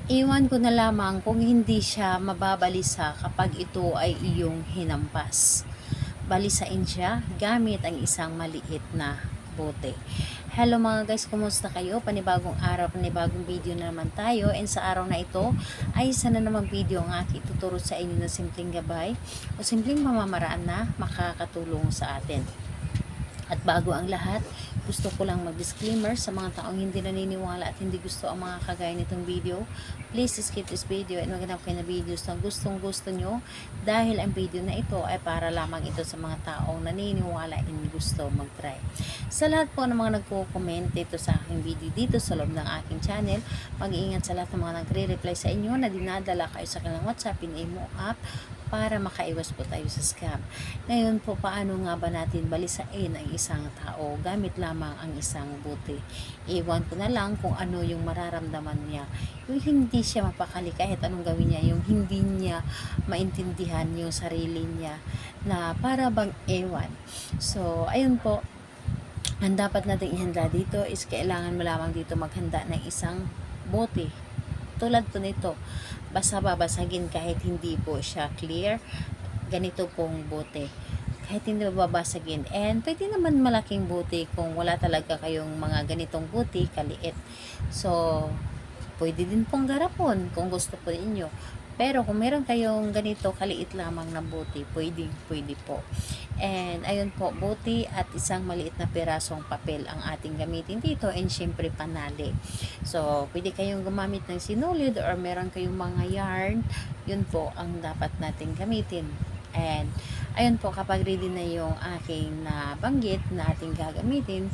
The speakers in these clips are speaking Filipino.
Iwan ko na lamang kung hindi siya mababalisa kapag ito ay iyong hinampas. Balisain siya gamit ang isang maliit na bote. Hello mga guys, kumusta kayo? Panibagong araw, panibagong video na naman tayo. And sa araw na ito ay isa na naman video ang aking tuturo sa inyo na simpleng gabay o simpleng pamamaraan na makakatulong sa atin. At bago ang lahat, gusto ko lang mag-disclaimer sa mga taong hindi naniniwala at hindi gusto ang mga kagaya nitong video. Please skip this video and maghanap kayo na videos na gustong gusto nyo dahil ang video na ito ay para lamang ito sa mga taong naniniwala and gusto mag-try. Sa lahat po ng mga nagko-comment dito sa aking video dito sa loob ng aking channel, mag-iingat sa lahat ng mga nagre-reply sa inyo na dinadala kayo sa kanilang WhatsApp, in-imo app, para makaiwas po tayo sa scam. Ngayon po, paano nga ba natin balisain ang isang tao gamit lamang ang isang buti? Iwan ko na lang kung ano yung mararamdaman niya. Yung hindi siya mapakali kahit anong gawin niya, yung hindi niya maintindihan yung sarili niya na para bang ewan. So, ayun po, ang dapat natin ihanda dito is kailangan mo lamang dito maghanda ng isang bote. Tulad po nito, basta babasagin kahit hindi po siya clear, ganito pong bote. Kahit hindi babasagin. And pwede naman malaking bote kung wala talaga kayong mga ganitong bote, kaliit. So, pwede din pong garapon kung gusto po ninyo. Pero kung meron kayong ganito kaliit lamang na bote, pwede po. And ayun po, bote at isang maliit na pirasong papel ang ating gamitin dito, and syempre panali. So, pwede kayong gumamit ng sinulid or meron kayong mga yarn, yun po ang dapat nating gamitin. And ayun po, kapag ready na yung aking nabanggit na ating gagamitin,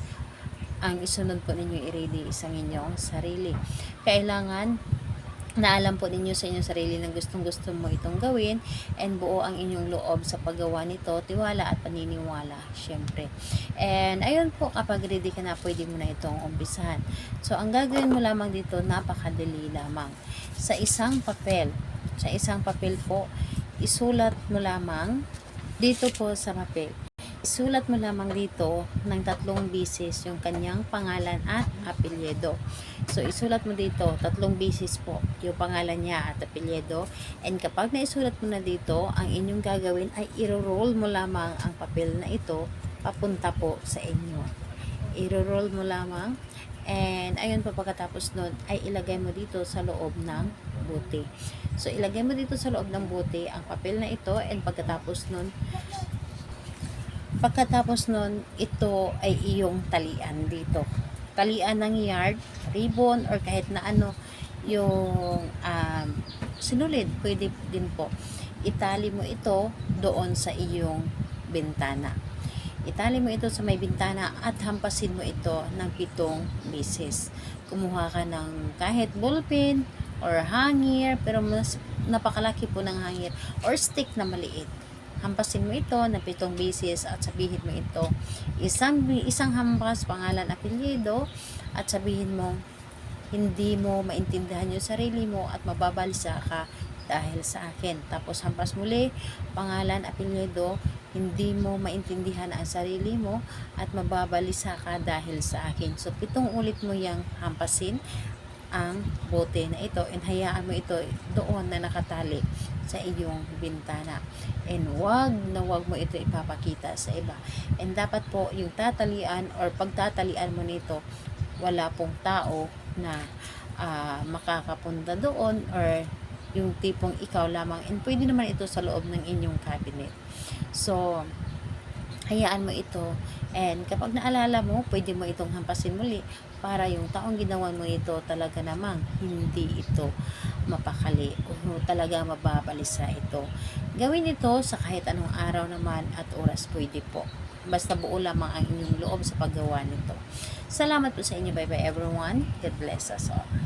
ang isunod po ninyo i-ready isang inyong sarili. Kailangan na alam po ninyo sa inyong sarili na gustong-gusto mo itong gawin and buo ang inyong loob sa paggawa nito, tiwala at paniniwala, syempre. And ayun po, kapag ready ka na, pwede mo na itong umpisahan. So, ang gagawin mo lamang dito, napakadali lamang. Sa isang papel po, isulat mo lamang dito po sa papel. Isulat mo lamang dito ng 3 beses yung kanyang pangalan at apelyido. So, isulat mo dito 3 beses po yung pangalan niya at apelyido. And kapag naisulat mo na dito, ang inyong gagawin ay i-roll mo lamang ang papel na ito papunta po sa inyo. I-roll mo lamang. And ayun po, pagkatapos nun ay ilagay mo dito sa loob ng bote. So, ilagay mo dito sa loob ng bote ang papel na ito, and pagkatapos nun, ito ay iyong talian dito. Talian ng yard, ribbon, or kahit na ano, yung sinulid, pwede din po. Itali mo ito doon sa iyong bintana. Itali mo ito sa may bintana at hampasin mo ito ng 7 beses. Kumuha ka ng kahit ballpen or hanger, pero mas napakalaki po ng hanger or stick na maliit. Hampasin mo ito na 7 beses at sabihin mo ito. Isang hampas, pangalan, apelyido, at sabihin mo, hindi mo maintindihan yung sarili mo at mababalisa ka dahil sa akin. Tapos hampas muli, pangalan, apelyido, hindi mo maintindihan ang sarili mo at mababalisa ka dahil sa akin. So, 7 ulit mo yang hampasin ang bote na ito, and hayaan mo ito doon na nakatali sa iyong bintana, and wag mo ito ipapakita sa iba. And dapat po yung tatalian or pagtatalian mo nito, wala pong tao na makakapunta doon, or yung tipong ikaw lamang, and pwede naman ito sa loob ng inyong cabinet. So, hayaan mo ito, and kapag naalala mo, pwede mo itong hampasin muli para yung taong ginawan mo ito talaga namang hindi ito mapakali o talaga mababalisa ito. Gawin ito sa kahit anong araw naman at oras, pwede po. Basta buo lamang ang inyong loob sa paggawa nito. Salamat po sa inyo. Bye bye everyone. God bless us all.